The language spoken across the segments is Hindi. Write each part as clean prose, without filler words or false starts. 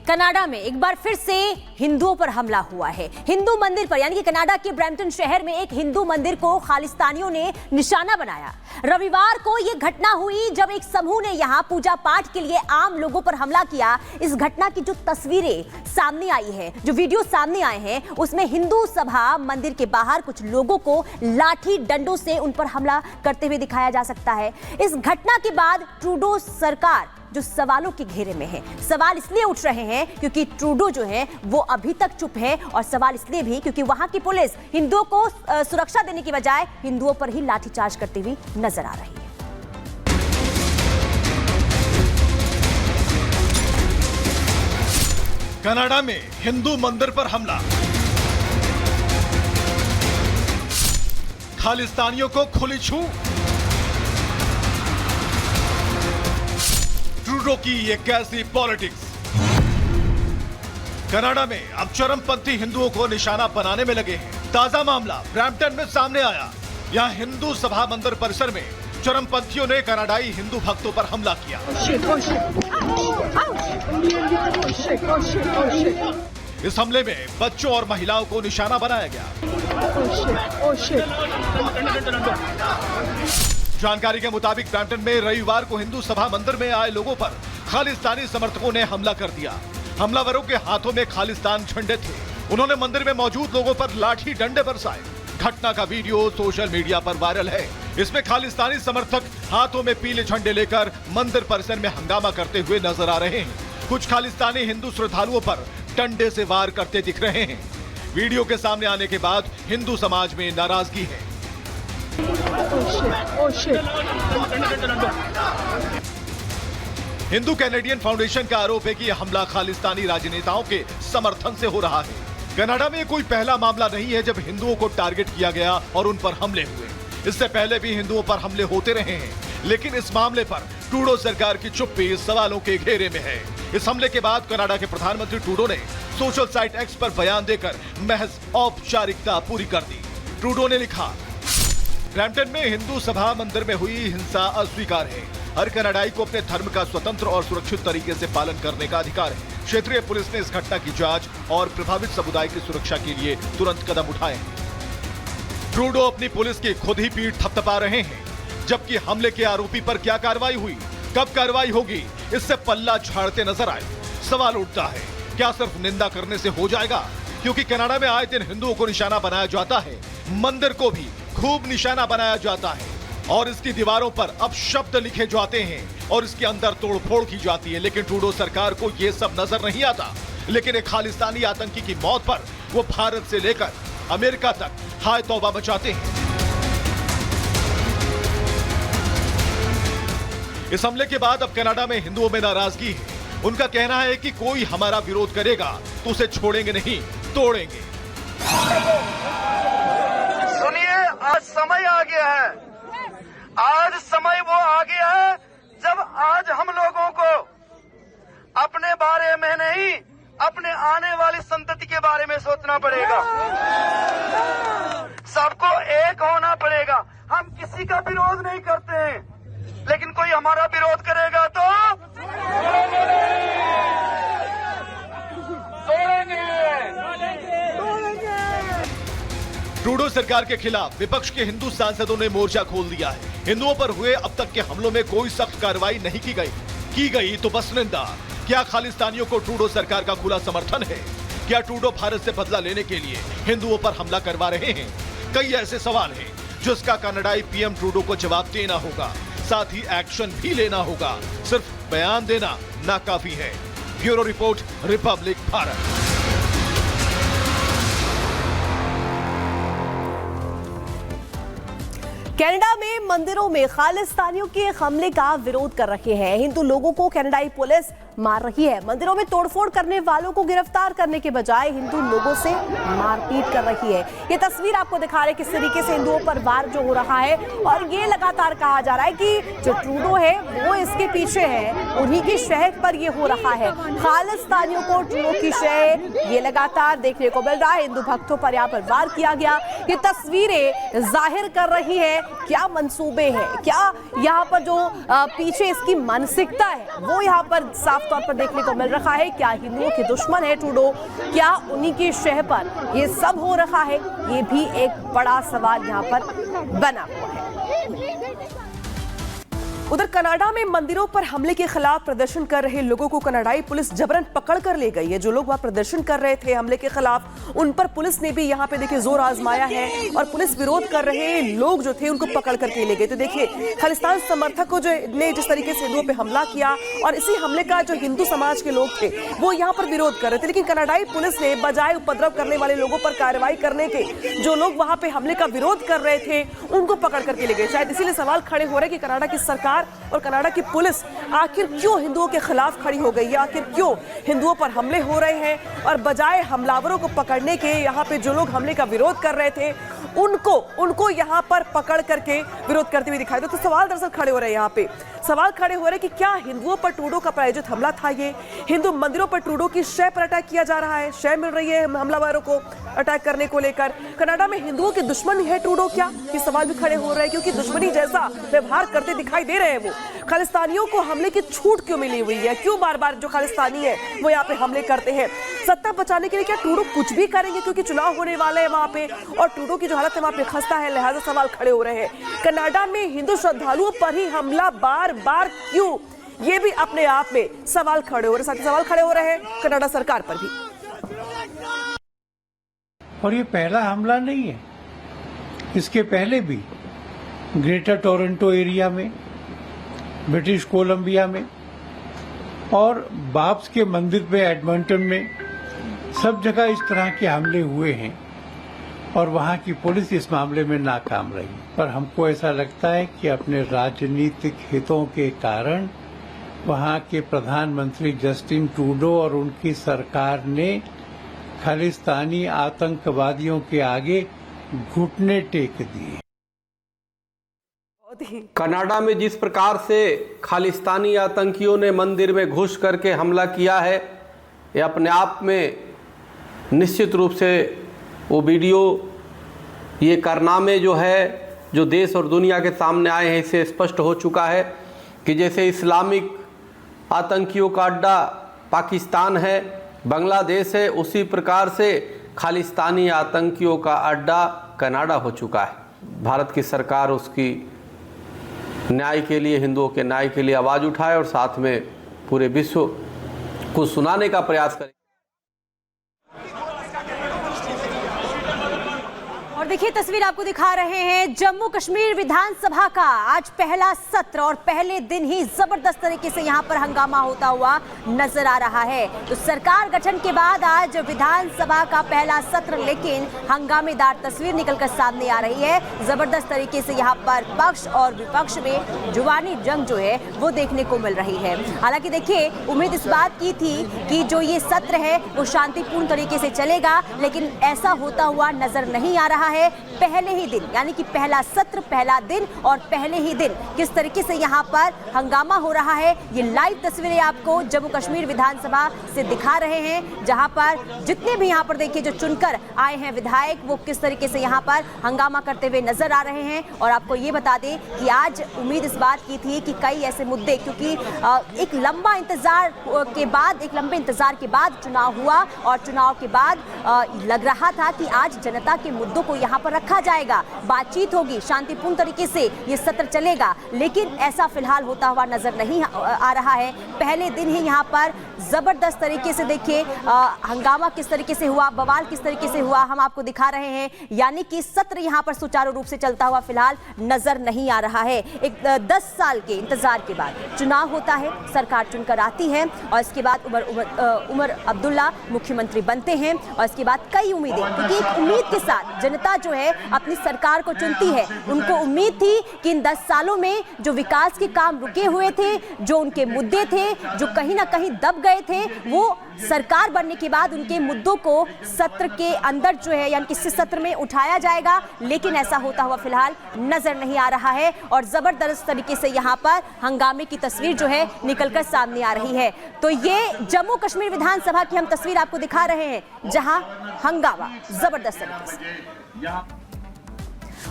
कनाडा में एक बार फिर से हिंदुओं पर हमला हुआ है। हिंदू मंदिर पर, यानी कि कनाडा के ब्रैम्पटन शहर में एक हिंदू मंदिर को खालिस्तानियों ने निशाना बनाया। रविवार को यह घटना हुई जब एक समूह ने यहां पूजा पाठ के लिए आम लोगों पर हमला किया। इस घटना की जो तस्वीरें सामने आई है, जो वीडियो सामने आए हैं, उसमें हिंदू सभा मंदिर के बाहर कुछ लोगों को लाठी डंडों से उन पर हमला करते हुए दिखाया जा सकता है। इस घटना के बाद ट्रूडो सरकार जो सवालों के घेरे में है। सवाल इसलिए उठ रहे हैं क्योंकि ट्रूडो जो है वो अभी तक चुप है, और सवाल इसलिए भी क्योंकि वहां की पुलिस हिंदुओं को सुरक्षा देने की बजाय हिंदुओं पर ही लाठीचार्ज करती हुई नजर आ रही है। कनाडा में हिंदू मंदिर पर हमला, खालिस्तानियों को खुली छूट। ट्रूडो की ये कैसी पॉलिटिक्स। कनाडा में अब चरमपंथी हिंदुओं को निशाना बनाने में लगे हैं। ताजा मामला ब्रैम्पटन में सामने आया। यहां हिंदू सभा मंदिर परिसर में चरमपंथियों ने कनाडाई हिंदू भक्तों पर हमला किया। इस हमले में बच्चों और महिलाओं को निशाना बनाया गया। जानकारी के मुताबिक ब्रैम्पटन में रविवार को हिंदू सभा मंदिर में आए लोगों पर खालिस्तानी समर्थकों ने हमला कर दिया। हमलावरों के हाथों में खालिस्तान झंडे थे। उन्होंने मंदिर में मौजूद लोगों पर लाठी डंडे बरसाए। घटना का वीडियो सोशल मीडिया पर वायरल है। इसमें खालिस्तानी समर्थक हाथों में पीले झंडे लेकर मंदिर परिसर में हंगामा करते हुए नजर आ रहे हैं। कुछ खालिस्तानी हिंदू श्रद्धालुओं पर डंडे से वार करते दिख रहे हैं। वीडियो के सामने आने के बाद हिंदू समाज में नाराजगी है। हिंदू कैनेडियन फाउंडेशन का आरोप है कि यह हमला खालिस्तानी राजनेताओं के समर्थन से हो रहा है। कनाडा में कोई पहला मामला नहीं है जब हिंदुओं को टारगेट किया गया और उन पर हमले हुए। इससे पहले भी हिंदुओं पर हमले होते रहे हैं, लेकिन इस मामले पर ट्रूडो सरकार की चुप्पी सवालों के घेरे में है। इस हमले के बाद कनाडा के प्रधानमंत्री ट्रूडो ने सोशल साइट एक्स पर बयान देकर महज औपचारिकता पूरी कर दी। ट्रूडो ने लिखा, ब्रैम्पटन में हिंदू सभा मंदिर में हुई हिंसा अस्वीकार है। हर कनाडाई को अपने धर्म का स्वतंत्र और सुरक्षित तरीके से पालन करने का अधिकार है। क्षेत्रीय पुलिस ने इस घटना की जांच और प्रभावित समुदाय की सुरक्षा के लिए तुरंत कदम उठाए हैं। ट्रूडो अपनी पुलिस की खुद ही पीठ थपथपा रहे हैं, जबकि हमले के आरोपी पर क्या कार्रवाई हुई, कब कार्रवाई होगी, इससे पल्ला झाड़ते नजर आए। सवाल उठता है, क्या सिर्फ निंदा करने से हो जाएगा? क्योंकि कनाडा में आए दिन हिंदुओं को निशाना बनाया जाता है, मंदिर को भी खूब निशाना बनाया जाता है, और इसकी दीवारों पर अब शब्द लिखे जाते हैं और इसके अंदर तोड़फोड़ की जाती है। लेकिन ट्रूडो सरकार को यह सब नजर नहीं आता। लेकिन एक खालिस्तानी आतंकी की मौत पर वो भारत से लेकर अमेरिका तक हाय तौबा मचाते हैं। इस हमले के बाद अब कनाडा में हिंदुओं में नाराजगी है। उनका कहना है कि कोई हमारा विरोध करेगा तो उसे छोड़ेंगे नहीं, तोड़ेंगे। सुनिए, आज समय आ गया है। आज समय वो आ गया है जब आज हम लोगों को अपने बारे में नहीं, अपने आने वाली संतति के बारे में सोचना पड़ेगा। सबको एक होना पड़ेगा। हम किसी का विरोध नहीं करते हैं, लेकिन कोई हमारा विरोध करेगा तो ट्रूडो सरकार के खिलाफ विपक्ष के हिंदू सांसदों ने मोर्चा खोल दिया है। हिंदुओं पर हुए अब तक के हमलों में कोई सख्त कार्रवाई नहीं की गई तो बस निंदा। क्या खालिस्तानियों को ट्रूडो सरकार का खुला समर्थन है? क्या ट्रूडो भारत से बदला लेने के लिए हिंदुओं पर हमला करवा रहे हैं? कई ऐसे सवाल हैं जिसका कनाडाई पीएम ट्रूडो को जवाब देना होगा, साथ ही एक्शन भी लेना होगा। सिर्फ बयान देना नाकाफी है। Bureau report, Republic Bharat. Canada में मंदिरों में खालिस्तानियों के हमले का विरोध कर रहे हैं। हिंदू लोगों को कनाडाई पुलिस मार रही है। मंदिरों में तोड़फोड़ करने वालों को गिरफ्तार करने के बजाय हिंदू लोगों से मारपीट कर रही है। ये तस्वीर आपको दिखा रहे किस तरीके से हिंदुओं पर वार जो हो रहा है, और ये लगातार कहा जा रहा है कि जो ट्रूडो है वो इसके पीछे है, उन्हीं की शह पर ये हो रहा है। खालिस्तानियों को ट्रूडो की शह ये लगातार देखने को मिल रहा है। हिंदू भक्तों पर यहाँ पर वार किया गया। ये तस्वीरें जाहिर कर रही है क्या मंसूबे हैं, क्या यहाँ पर जो पीछे इसकी मानसिकता है वो यहाँ पर साफ साफ तौर पर देखने को मिल रहा है। क्या हिंदुओं के दुश्मन है ट्रूडो? क्या उन्हीं की शह पर ये सब हो रहा है? ये भी एक बड़ा सवाल यहाँ पर बना हुआ है। उधर कनाडा में मंदिरों पर हमले के खिलाफ प्रदर्शन कर रहे लोगों को कनाडाई पुलिस जबरन पकड़ कर ले गई है। जो लोग वहां प्रदर्शन कर रहे थे हमले के खिलाफ, उन पर पुलिस ने भी यहाँ पे देखिए जोर आजमाया है और पुलिस विरोध कर रहे लोग जो थे उनको पकड़ करके ले गए। तो देखिए खालिस्तान समर्थकों ने जिस तरीके से हिंदुओं पे हमला किया और इसी हमले का जो हिंदू समाज के लोग थे वो यहाँ पर विरोध कर रहे थे, लेकिन कनाडाई पुलिस ने बजाय उपद्रव करने वाले लोगों पर कार्रवाई करने के, जो लोग वहां पे हमले का विरोध कर रहे थे उनको पकड़ करके ले गए। शायद इसीलिए सवाल खड़े हो रहे हैं कि कनाडा की सरकार और कनाडा की पुलिस आखिर क्यों हिंदुओं के खिलाफ खड़ी हो गई है, आखिर क्यों हिंदुओं पर हमले हो रहे हैं और बजाय हमलावरों को पकड़ने के यहाँ पे जो लोग हमले का विरोध कर रहे थे उनको यहाँ पर पकड़ करके विरोध करते हुए दिखाई दे। तो सवाल दरअसल खड़े हो रहे हैं, यहाँ पे सवाल खड़े हो रहे हैं कि क्या हिंदुओं पर ट्रूडो का प्रायोजित हमला था? ये हिंदू मंदिरों पर ट्रूडो की शय पर अटैक किया जा रहा है, शय मिल रही है हमलावरों को अटैक करने को लेकर। कनाडा में हिंदुओं के दुश्मन है ट्रूडो क्या? ये सवाल भी खड़े हो रहे हैं क्योंकि दुश्मनी जैसा व्यवहार करते दिखाई दे रहे हैं वो। खालिस्तानियों को हमले की छूट क्यों मिली हुई है? क्यों बार बार जो खालिस्तानी है वो यहाँ पे हमले करते हैं? सत्ता बचाने के लिए क्या ट्रूडो कुछ भी करेंगे क्योंकि चुनाव होने वाले हैं वहां पे और ट्रूडो की जो हालत है वहां पे खस्ता है, लिहाजा सवाल खड़े हो रहे हैं। कनाडा में हिंदू श्रद्धालुओं पर ही हमला बार बार क्यों? ये भी अपने आप में सवाल खड़े हो रहे, साथ ही सवाल खड़े हो रहे हैं कनाडा सरकार पर भी। और ये पहला हमला नहीं है, इसके पहले भी ग्रेटर टोरंटो एरिया में, ब्रिटिश कोलंबिया में और बाब्स के मंदिर पे एडमंटन में, सब जगह इस तरह के हमले हुए हैं और वहां की पुलिस इस मामले में नाकाम रही। पर हमको ऐसा लगता है कि अपने राजनीतिक हितों के कारण वहां के प्रधानमंत्री जस्टिन ट्रूडो और उनकी सरकार ने खालिस्तानी आतंकवादियों के आगे घुटने टेक दिए। कनाडा में जिस प्रकार से खालिस्तानी आतंकियों ने मंदिर में घुस करके हमला किया है, ये अपने आप में निश्चित रूप से वो वीडियो, ये कारनामे जो है जो देश और दुनिया के सामने आए हैं, इससे स्पष्ट हो चुका है कि जैसे इस्लामिक आतंकियों का अड्डा पाकिस्तान है, बांग्लादेश है, उसी प्रकार से खालिस्तानी आतंकियों का अड्डा कनाडा हो चुका है। भारत की सरकार उसकी न्याय के लिए, हिंदुओं के न्याय के लिए आवाज़ उठाए और साथ में पूरे विश्व को सुनाने का प्रयास करे। और देखिए तस्वीर आपको दिखा रहे हैं जम्मू कश्मीर विधानसभा का आज पहला सत्र और पहले दिन ही जबरदस्त तरीके से यहां पर हंगामा होता हुआ नजर आ रहा है। तो सरकार गठन के बाद आज विधानसभा का पहला सत्र, लेकिन हंगामेदार तस्वीर निकलकर सामने आ रही है। जबरदस्त तरीके से यहां पर पक्ष और विपक्ष में जुबानी जंग जो है वो देखने को मिल रही है। हालांकि देखिए उम्मीद इस बात की थी कि जो ये सत्र है वो शांतिपूर्ण तरीके से चलेगा, लेकिन ऐसा होता हुआ नजर नहीं आ रहा है। पहले ही दिन यानी कि पहला सत्र, पहला दिन और पहले ही दिन किस तरीके से यहाँ पर हंगामा हो रहा है, ये लाइव तस्वीरें आपको जम्मू कश्मीर विधानसभा से दिखा रहे हैं, जहां पर जितने भी यहाँ पर देखिए जो चुनकर आए हैं विधायक, वो किस तरीके से यहाँ पर हंगामा करते हुए नजर आ रहे हैं। और आपको ये बता दें कि आज उम्मीद इस बात की थी कि कई ऐसे मुद्दे, क्योंकि एक लंबे इंतजार के बाद चुनाव हुआ और चुनाव के बाद लग रहा था कि आज जनता के मुद्दों को यहाँ पर रखा जाएगा, बातचीत होगी, शांतिपूर्ण तरीके से ये सत्र चलेगा, लेकिन ऐसा फिलहाल होता हुआ नजर नहीं आ रहा है। पहले दिन ही यहाँ पर जबरदस्त तरीके से देखिए हंगामा किस तरीके से हुआ, बवाल किस तरीके से हुआ, हम आपको दिखा रहे हैं। यानी कि सत्र यहाँ पर सुचारू रूप से चलता हुआ फिलहाल नजर नहीं आ रहा है। एक 10 साल के इंतजार के बाद चुनाव होता है, सरकार चुनकर आती है और इसके बाद उमर अब्दुल्ला मुख्यमंत्री बनते हैं और इसके बाद कई उम्मीदें, क्योंकि एक उम्मीद के साथ जनता जो है अपनी सरकार को चुनती है। उनको उम्मीद थी कि इन 10 सालों में जो विकास के काम रुके हुए थे, जो उनके मुद्दे थे, जो कहीं ना कहीं दब गए थे, वो सरकार बनने के बाद उनके मुद्दों को सत्र के अंदर जो है यानी कि इस सत्र में उठाया जाएगा, लेकिन ऐसा होता हुआ फिलहाल नजर नहीं आ रहा है और जबरदस्त तरीके से यहाँ पर हंगामे की तस्वीर जो है निकलकर सामने आ रही है। तो ये जम्मू कश्मीर विधानसभा की हम तस्वीर आपको दिखा रहे हैं, जहां हंगामा जबरदस्त तरीके से।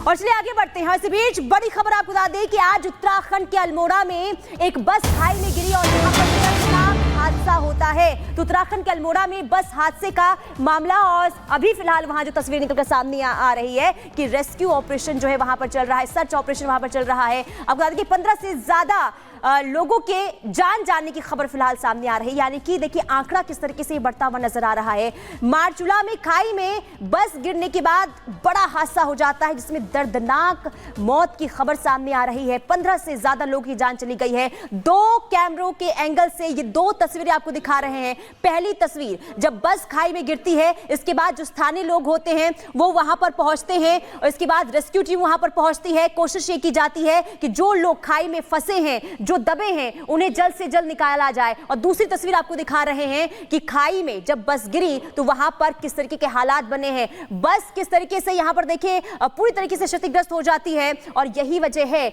और चलिए आगे बढ़ते हैं। इस बीच बड़ी खबर आपको बता दें कि आज उत्तराखंड के अल्मोड़ा में एक बस खाई में गिरी और यहाँ पर हादसा होता है। तो उत्तराखंड के अल्मोड़ा में बस हादसे का मामला, और अभी फिलहाल वहां जो तस्वीर निकलकर सामने आ रही है कि रेस्क्यू ऑपरेशन जो है वहां पर चल रहा है, सर्च ऑपरेशन वहां पर चल रहा है। अब बता दें कि 15 से ज्यादा लोगों के जान जाने की खबर फिलहाल सामने आ रही है, यानी कि देखिए आंकड़ा किस तरीके से बढ़ता हुआ नजर आ रहा है। मारचूला में खाई में बस गिरने के बाद बड़ा हादसा हो जाता है, जिसमें दर्दनाक मौत की खबर सामने आ रही है। 15 से ज्यादा लोगों की जान चली गई है। 2 कैमरों के एंगल से ये 2 तस्वीरें आपको दिखा रहे हैं। पहली तस्वीर जब बस खाई में गिरती है, इसके बाद जो स्थानीय लोग होते हैं वो वहां पर पहुंचते हैं और इसके बाद रेस्क्यू टीम वहां पर पहुंचती है। कोशिश ये की जाती है कि जो लोग खाई में फंसे हैं, जो दबे हैं, उन्हें जल्द से जल्द निकाला जाए। और दूसरी तस्वीर आपको दिखा रहे हैं कि खाई में जब बस गिरी तो वहां पर किस तरीके के हालात बने हैं। बस किस तरीके से यहां पर देखिए पूरी तरीके से क्षतिग्रस्त हो जाती है, और यही वजह है